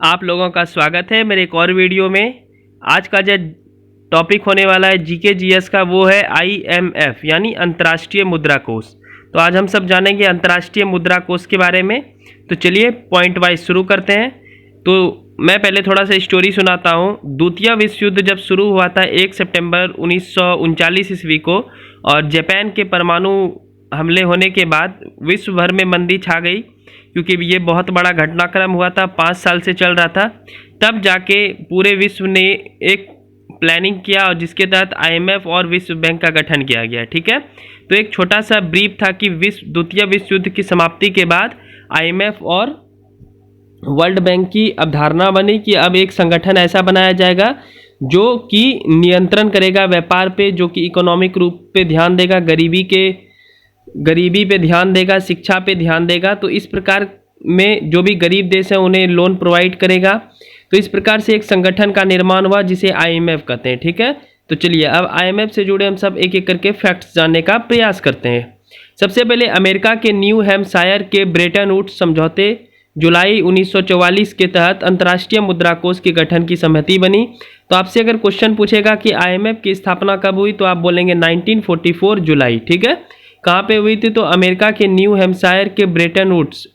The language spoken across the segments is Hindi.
आप लोगों का स्वागत है मेरे एक और वीडियो में। आज का जो टॉपिक होने वाला है जीके जीएस का वो है आईएमएफ यानी अंतर्राष्ट्रीय मुद्रा कोष। तो आज हम सब जानेंगे अंतर्राष्ट्रीय मुद्रा कोष के बारे में। तो चलिए पॉइंट वाइज शुरू करते हैं। तो मैं पहले थोड़ा सा स्टोरी सुनाता हूँ। द्वितीय विश्व युद्ध जब शुरू हुआ था 1 सितंबर 1939 ईस्वी को, और जापान के परमाणु हमले होने के बाद विश्व भर में मंदी छा गई, क्योंकि ये बहुत बड़ा घटनाक्रम हुआ था, 5 साल से चल रहा था। तब जाके पूरे विश्व ने एक प्लानिंग किया और जिसके तहत आईएमएफ और विश्व बैंक का गठन किया गया। ठीक है, तो एक छोटा सा ब्रीफ था कि द्वितीय विश्व युद्ध की समाप्ति के बाद आईएमएफ और वर्ल्ड बैंक की अवधारणा बनी कि अब एक संगठन ऐसा बनाया जाएगा जो कि नियंत्रण करेगा व्यापार पे, जो कि इकोनॉमिक रूप पे ध्यान देगा, गरीबी पे ध्यान देगा, शिक्षा पे ध्यान देगा। तो इस प्रकार में जो भी गरीब देश हैं उन्हें लोन प्रोवाइड करेगा। तो इस प्रकार से एक संगठन का निर्माण हुआ जिसे आईएमएफ कहते हैं। ठीक है, तो चलिए अब आईएमएफ से जुड़े हम सब एक एक करके फैक्ट्स जानने का प्रयास करते हैं। सबसे पहले अमेरिका के न्यू हैम्पशायर के ब्रेटन वुड्स समझौते जुलाई 1944 के तहत अंतर्राष्ट्रीय मुद्रा कोष के गठन की सहमति बनी। तो आपसे अगर क्वेश्चन पूछेगा कि आईएमएफ की स्थापना कब हुई, तो आप बोलेंगे 1944 जुलाई। ठीक है, कहाँ पे हुई थी? तो अमेरिका के न्यू हैम्पशायर के ब्रेटन वुड्स,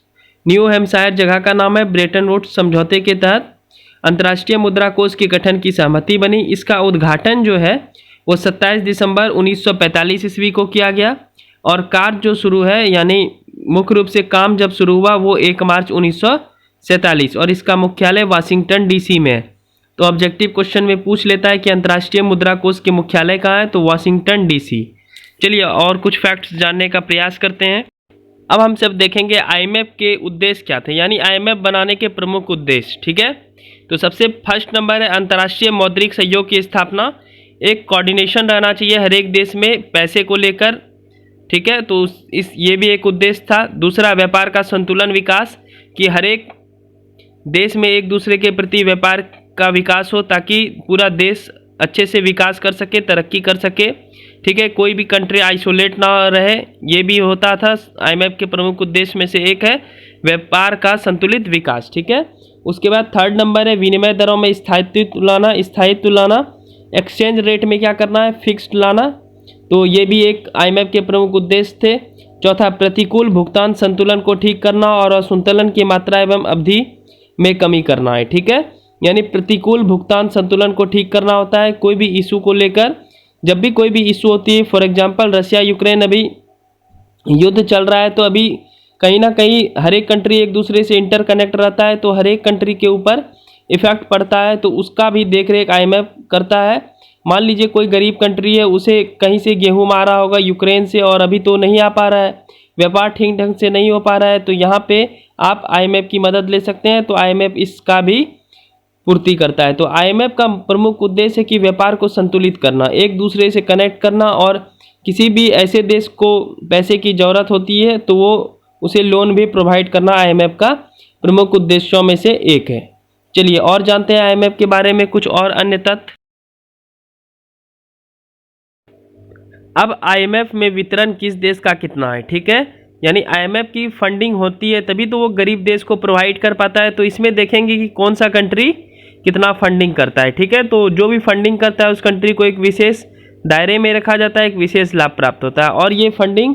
न्यू हैम्पशायर जगह का नाम है, ब्रेटन वुड्स समझौते के तहत अंतर्राष्ट्रीय मुद्रा कोष के गठन की सहमति बनी। इसका उद्घाटन जो है वो 27 दिसंबर 1945 ईस्वी को किया गया, और कार्य जो शुरू है यानी मुख्य रूप से काम जब शुरू हुआ वो 1 मार्च 1947, और इसका मुख्यालय वाशिंगटन डीसी में है। तो ऑब्जेक्टिव क्वेश्चन में पूछ लेता है कि अंतर्राष्ट्रीय मुद्रा कोष के मुख्यालय कहाँ है, तो वाशिंगटन डीसी। चलिए और कुछ फैक्ट्स जानने का प्रयास करते हैं। अब हम सब देखेंगे आईएमएफ के उद्देश्य क्या थे, यानी आईएमएफ बनाने के प्रमुख उद्देश्य। ठीक है, तो सबसे फर्स्ट नंबर है अंतर्राष्ट्रीय मौद्रिक सहयोग की स्थापना। एक कोऑर्डिनेशन रहना चाहिए हर एक देश में पैसे को लेकर। ठीक है, तो ये भी एक उद्देश्य था। दूसरा, व्यापार का संतुलन विकास, कि हर एक देश में एक दूसरे के प्रति व्यापार का विकास हो ताकि पूरा देश अच्छे से विकास कर सके, तरक्की कर सके। ठीक है, कोई भी कंट्री आइसोलेट ना रहे, ये भी होता था। आईएमएफ के प्रमुख उद्देश्य में से एक है व्यापार का संतुलित विकास। ठीक है, उसके बाद थर्ड नंबर है विनिमय दरों में स्थायित्व लाना। एक्सचेंज रेट में क्या करना है, फिक्स्ड लाना। तो ये भी एक आईएमएफ के प्रमुख उद्देश्य थे। चौथा, प्रतिकूल भुगतान संतुलन को ठीक करना और असंतुलन की मात्रा एवं अवधि में कमी करना है। ठीक है, यानी प्रतिकूल भुगतान संतुलन को ठीक करना होता है कोई भी इशू को लेकर। जब भी कोई भी इशू होती है, फॉर एग्जांपल रशिया यूक्रेन अभी युद्ध चल रहा है, तो अभी कहीं ना कहीं हर एक कंट्री एक दूसरे से इंटरकनेक्ट रहता है, तो हर एक कंट्री के ऊपर इफेक्ट पड़ता है, तो उसका भी देख रेख आईएमएफ करता है। मान लीजिए कोई गरीब कंट्री है, उसे कहीं से गेहूँ आ रहा होगा यूक्रेन से, और अभी तो नहीं आ पा रहा है, व्यापार ठीक ढंग से नहीं हो पा रहा है, तो यहाँ पे आप आईएमएफ की मदद ले सकते हैं। तो आईएमएफ इसका भी पूर्ति करता है। तो आईएमएफ का प्रमुख उद्देश्य है कि व्यापार को संतुलित करना, एक दूसरे से कनेक्ट करना, और किसी भी ऐसे देश को पैसे की ज़रूरत होती है तो वो उसे लोन भी प्रोवाइड करना आईएमएफ का प्रमुख उद्देश्यों में से एक है। चलिए और जानते हैं आईएमएफ के बारे में कुछ और अन्य तथ्य। अब आईएमएफ में वितरण किस देश का कितना है। ठीक है, यानी आईएमएफ की फंडिंग होती है तभी तो वो गरीब देश को प्रोवाइड कर पाता है। तो इसमें देखेंगे कि कौन सा कंट्री कितना फंडिंग करता है। ठीक है, तो जो भी फंडिंग करता है उस कंट्री को एक विशेष दायरे में रखा जाता है, एक विशेष लाभ प्राप्त होता है, और ये funding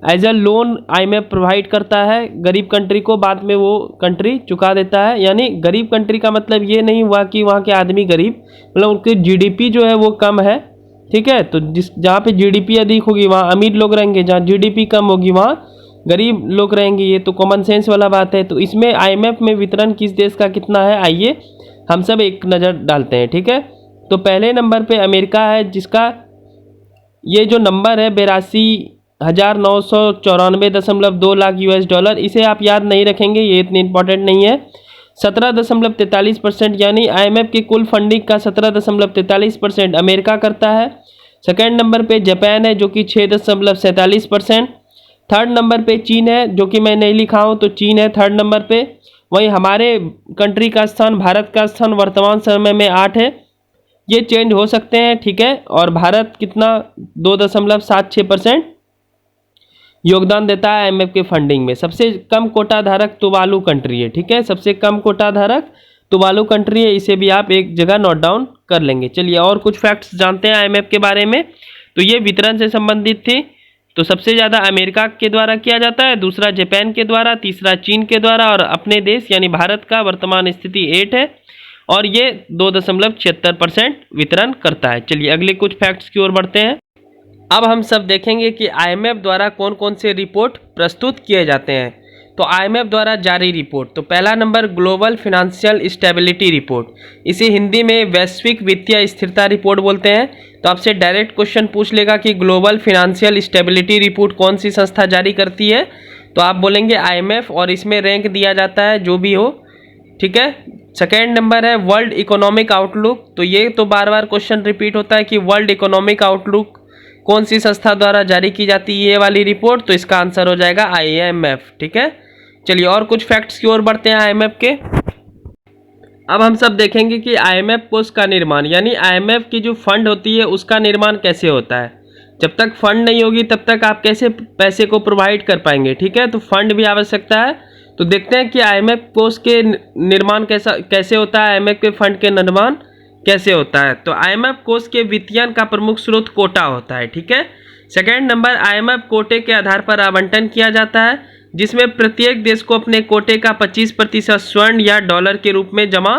as a loan IMF provide करता है गरीब कंट्री को, बाद में वो कंट्री चुका देता है। यानी गरीब कंट्री का मतलब ये नहीं हुआ कि वहाँ के आदमी गरीब, मतलब उनकी जीडीपी जो है वो कम है। ठीक है, तो जहाँ पे जीडीपी अधिक होगी वहाँ अमीर लोग रहेंगे, जहाँ जीडीपी कम होगी वहाँ गरीब लोग रहेंगे। ये तो कॉमन सेंस वाला बात है। तो इसमें आईएमएफ में वितरण किस देश का कितना है, आइए हम सब एक नज़र डालते हैं। ठीक है, तो पहले नंबर पे अमेरिका है, जिसका ये जो नंबर है 82,994.2 लाख $। इसे आप याद नहीं रखेंगे, ये इतनी इंपॉर्टेंट नहीं है। 17.43%, यानी आईएमएफ की कुल फंडिंग का 17.43% अमेरिका करता है। सेकेंड नंबर पे जापान है जो कि 6.47%। थर्ड नंबर पे चीन है, जो कि मैं नहीं लिखा हूँ, तो चीन है थर्ड नंबर पे। वहीं हमारे कंट्री का स्थान, भारत का स्थान वर्तमान समय में 8 है, ये चेंज हो सकते हैं। ठीक है, और भारत कितना 2.76% योगदान देता है आईएमएफ के फंडिंग में। सबसे कम कोटा धारक तुवालू कंट्री है। ठीक है, सबसे कम कोटा धारक तुवालू कंट्री है, इसे भी आप एक जगह नोट डाउन कर लेंगे। चलिए और कुछ फैक्ट्स जानते हैं आईएमएफ के बारे में। तो ये वितरण से संबंधित थी। तो सबसे ज़्यादा अमेरिका के द्वारा किया जाता है, दूसरा जापान के द्वारा, तीसरा चीन के द्वारा और अपने देश यानी भारत का वर्तमान स्थिति 8 है और ये 2.76% वितरण करता है। चलिए अगले कुछ फैक्ट्स की ओर बढ़ते हैं। अब हम सब देखेंगे कि आईएमएफ द्वारा कौन कौन से रिपोर्ट प्रस्तुत किए जाते हैं। तो आईएमएफ द्वारा जारी रिपोर्ट, तो पहला number global financial stability report, इसे हिंदी में वैश्विक वित्तीय स्थिरता रिपोर्ट बोलते हैं। तो आपसे डायरेक्ट क्वेश्चन पूछ लेगा कि ग्लोबल फिनेंशियल स्टेबिलिटी रिपोर्ट कौन सी संस्था जारी करती है, तो आप बोलेंगे आईएमएफ और इसमें रैंक दिया जाता है जो भी हो, ठीक है। सेकेंड नंबर है वर्ल्ड इकोनॉमिक आउटलुक, तो ये तो बार बार क्वेश्चन रिपीट होता है कि वर्ल्ड इकोनॉमिक आउटलुक कौन सी संस्था द्वारा जारी की जाती है ये वाली रिपोर्ट, तो इसका आंसर हो जाएगा आईएमएफ, ठीक है। चलिए और कुछ फैक्ट्स की ओर बढ़ते हैं आईएमएफ के। अब हम सब देखेंगे कि आईएमएफ कोष का निर्माण यानी आईएमएफ की जो फंड होती है उसका निर्माण कैसे होता है। जब तक फंड नहीं होगी तब तक आप कैसे पैसे को प्रोवाइड कर पाएंगे, ठीक है। तो फंड भी आवश्यकता है। तो देखते हैं कि आईएमएफ कोष के निर्माण कैसे होता है, आईएमएफ के फंड के निर्माण कैसे होता है। तो आईएमएफ कोष के वित्तीयन का प्रमुख स्रोत कोटा होता है, ठीक है। सेकेंड नंबर आईएमएफ कोटे के आधार पर आवंटन किया जाता है जिसमें प्रत्येक देश को अपने कोटे का 25% स्वर्ण या डॉलर के रूप में जमा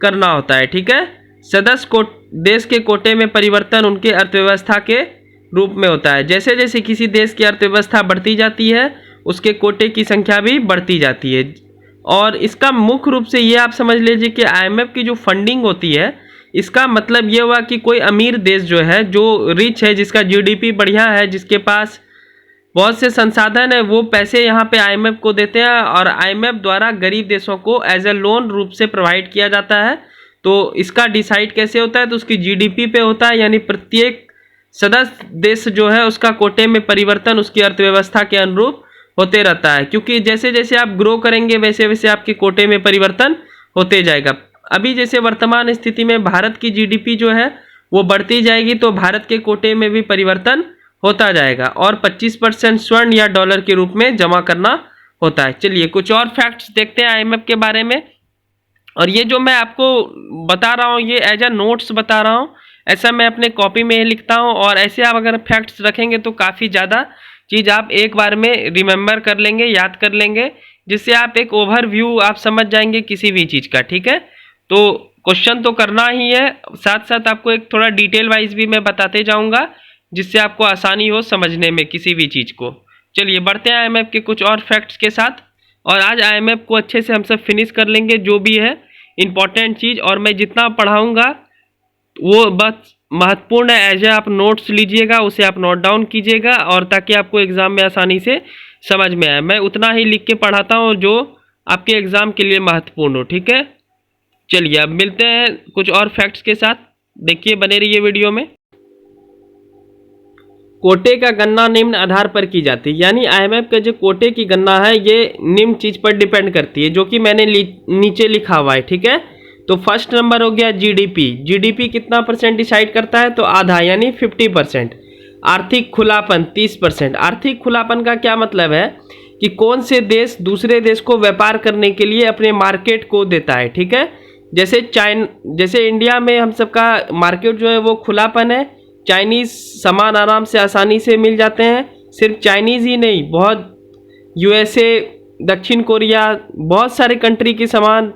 करना होता है, ठीक है। सदस्य देश के कोटे में परिवर्तन उनके अर्थव्यवस्था के रूप में होता है। जैसे जैसे किसी देश की अर्थव्यवस्था बढ़ती जाती है उसके कोटे की संख्या भी बढ़ती जाती है। और इसका मुख्य रूप से ये आप समझ लीजिए कि आईएमएफ की जो फंडिंग होती है इसका मतलब ये हुआ कि कोई अमीर देश जो है, जो रिच है, जिसका जीडीपी बढ़िया है, जिसके पास बहुत से संसाधन है, वो पैसे यहाँ पे आईएमएफ को देते हैं और आईएमएफ द्वारा गरीब देशों को एज ए लोन रूप से प्रोवाइड किया जाता है। तो इसका डिसाइड कैसे होता है, तो उसकी जीडीपी पे होता है, यानी प्रत्येक सदस्य देश जो है उसका कोटे में परिवर्तन उसकी अर्थव्यवस्था के अनुरूप होते रहता है, क्योंकि जैसे जैसे आप ग्रो करेंगे वैसे वैसे आपके कोटे में परिवर्तन होते जाएगा। अभी जैसे वर्तमान स्थिति में भारत की जीडीपी जो है वो बढ़ती जाएगी तो भारत के कोटे में भी परिवर्तन होता जाएगा और 25% स्वर्ण या डॉलर के रूप में जमा करना होता है। चलिए कुछ और फैक्ट्स देखते हैं आईएमएफ के बारे में। और ये जो मैं आपको बता रहा हूँ ये एज ए नोट्स बता रहा हूँ, ऐसा मैं अपने कॉपी में लिखता हूँ और ऐसे आप अगर फैक्ट्स रखेंगे तो काफ़ी ज़्यादा चीज़ आप एक बार में रिमेंबर कर लेंगे, याद कर लेंगे, जिससे आप एक ओवरव्यू आप समझ जाएंगे किसी भी चीज़ का, ठीक है। तो क्वेश्चन तो करना ही है, साथ साथ आपको एक थोड़ा डिटेल वाइज भी मैं बताते जाऊंगा जिससे आपको आसानी हो समझने में किसी भी चीज़ को। चलिए बढ़ते हैं आईएमएफ के कुछ और फैक्ट्स के साथ और आज आईएमएफ को अच्छे से हम सब फिनिश कर लेंगे जो भी है इम्पॉर्टेंट चीज़। और मैं जितना पढ़ाऊँगा वो बस महत्वपूर्ण है, एज ए आप नोट्स लीजिएगा, उसे आप नोट डाउन कीजिएगा और ताकि आपको एग्ज़ाम में आसानी से समझ में आए। मैं उतना ही लिख के पढ़ाता हूँ जो आपके एग्ज़ाम के लिए महत्वपूर्ण हो, ठीक है। चलिए अब मिलते हैं कुछ और फैक्ट्स के साथ, देखिए बने रहिए वीडियो में। कोटे का गणना निम्न आधार पर की जाती है, यानी आईएमएफ का जो कोटे की गणना है ये निम्न चीज़ पर डिपेंड करती है जो कि मैंने नीचे लिखा हुआ है, ठीक है। तो फर्स्ट नंबर हो गया जीडीपी। जीडीपी कितना परसेंट डिसाइड करता है, तो आधा यानी 50%। आर्थिक खुलापन 30%। आर्थिक खुलापन का क्या मतलब है कि कौन से देश दूसरे देश को व्यापार करने के लिए अपने मार्केट को देता है, ठीक है। जैसे इंडिया में हम सबका मार्केट जो है वो खुलापन है, चाइनीज़ सामान आराम से आसानी से मिल जाते हैं। सिर्फ चाइनीज़ ही नहीं, बहुत यूएसए, दक्षिण कोरिया, बहुत सारे कंट्री की सामान,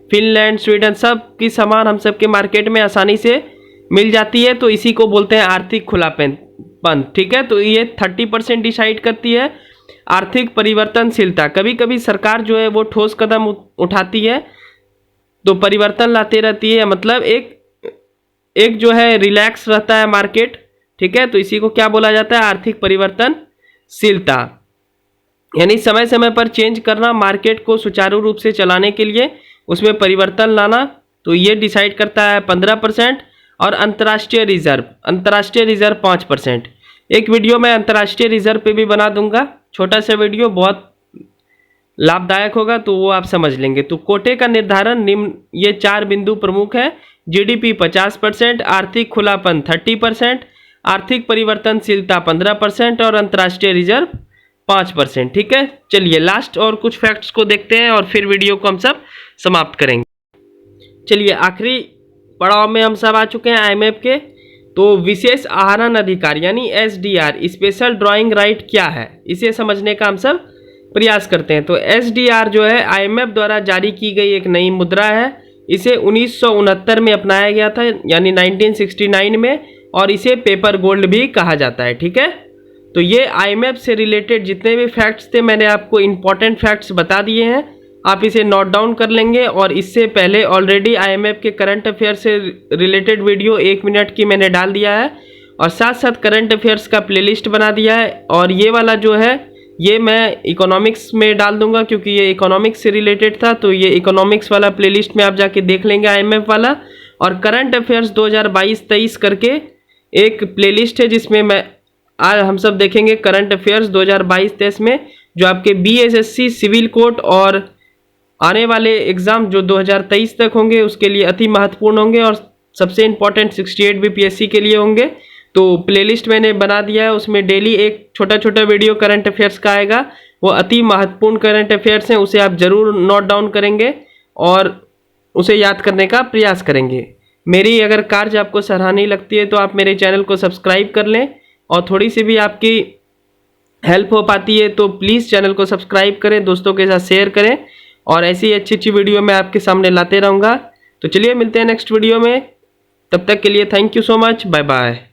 फिनलैंड, स्वीडन, सब की सामान हम सब के मार्केट में आसानी से मिल जाती है। तो इसी को बोलते हैं आर्थिक खुलापन, ठीक है। तो ये 30% डिसाइड करती है। आर्थिक परिवर्तनशीलता, कभी कभी सरकार जो है वो ठोस कदम उठाती है तो परिवर्तन लाते रहती है, मतलब एक जो है रिलैक्स रहता है मार्केट, ठीक है। तो इसी को क्या बोला जाता है, आर्थिक परिवर्तनशीलता, यानी समय समय पर चेंज करना, मार्केट को सुचारू रूप से चलाने के लिए उसमें परिवर्तन लाना। तो ये डिसाइड करता है 15%। और अंतर्राष्ट्रीय रिजर्व 5%। एक वीडियो मैं अंतर्राष्ट्रीय रिजर्व पे भी बना दूंगा, छोटा सा वीडियो, बहुत लाभदायक होगा, तो वो आप समझ लेंगे। तो कोटे का निर्धारण निम्न ये 4 बिंदु प्रमुख है। जीडीपी 50%, आर्थिक खुलापन 30%, आर्थिक परिवर्तनशीलता 15% और अंतर्राष्ट्रीय रिजर्व 5%, ठीक है। चलिए लास्ट और कुछ फैक्ट्स को देखते हैं और फिर वीडियो को हम सब समाप्त करेंगे। चलिए आखिरी पड़ाव में हम सब आ चुके हैं आईएमएफ के। तो विशेष आहरण अधिकार यानी एसडीआर, स्पेशल ड्राइंग राइट क्या है, इसे समझने का हम सब प्रयास करते हैं। तो एसडीआर जो है आईएमएफ द्वारा जारी की गई एक नई मुद्रा है। इसे 1969 में अपनाया गया था यानी 1969 में, और इसे पेपर गोल्ड भी कहा जाता है। ठीक है, तो ये आईएमएफ से रिलेटेड जितने भी फैक्ट्स थे मैंने आपको इंपॉर्टेंट फैक्ट्स बता दिए हैं, आप इसे नोट डाउन कर लेंगे। और इससे पहले ऑलरेडी आईएमएफ के करंट अफेयर से रिलेटेड वीडियो 1 मिनट की मैंने डाल दिया है, और साथ साथ करंट अफेयर्स का प्लेलिस्ट बना दिया है। और ये वाला जो है ये मैं इकोनॉमिक्स में डाल दूंगा क्योंकि ये इकोनॉमिक्स से रिलेटेड था, तो ये इकोनॉमिक्स वाला प्लेलिस्ट में आप जाके देख लेंगे आईएमएफ वाला। और करंट अफेयर्स 2022-23 करके एक प्लेलिस्ट है जिसमें मैं आज हम सब देखेंगे करंट अफेयर्स 2022-23 में, जो आपके बीएसएससी, सिविल कोर्ट और आने वाले एग्जाम जो 2023 तक होंगे उसके लिए अति महत्वपूर्ण होंगे, और सबसे इंपॉर्टेंट 68 बीपीएससी के लिए होंगे। तो प्लेलिस्ट मैंने बना दिया है, उसमें डेली एक छोटा छोटा वीडियो करंट अफेयर्स का आएगा, वो अति महत्वपूर्ण करंट अफेयर्स हैं, उसे आप जरूर नोट डाउन करेंगे और उसे याद करने का प्रयास करेंगे। मेरी अगर कार्य आपको सराहनीय लगती है तो आप मेरे चैनल को सब्सक्राइब कर लें, और थोड़ी सी भी आपकी हेल्प हो पाती है तो प्लीज़ चैनल को सब्सक्राइब करें, दोस्तों के साथ शेयर करें, और ऐसी अच्छी अच्छी वीडियो मैं आपके सामने लाते रहूँगा। तो चलिए मिलते हैं नेक्स्ट वीडियो में, तब तक के लिए thank you so much, bye bye.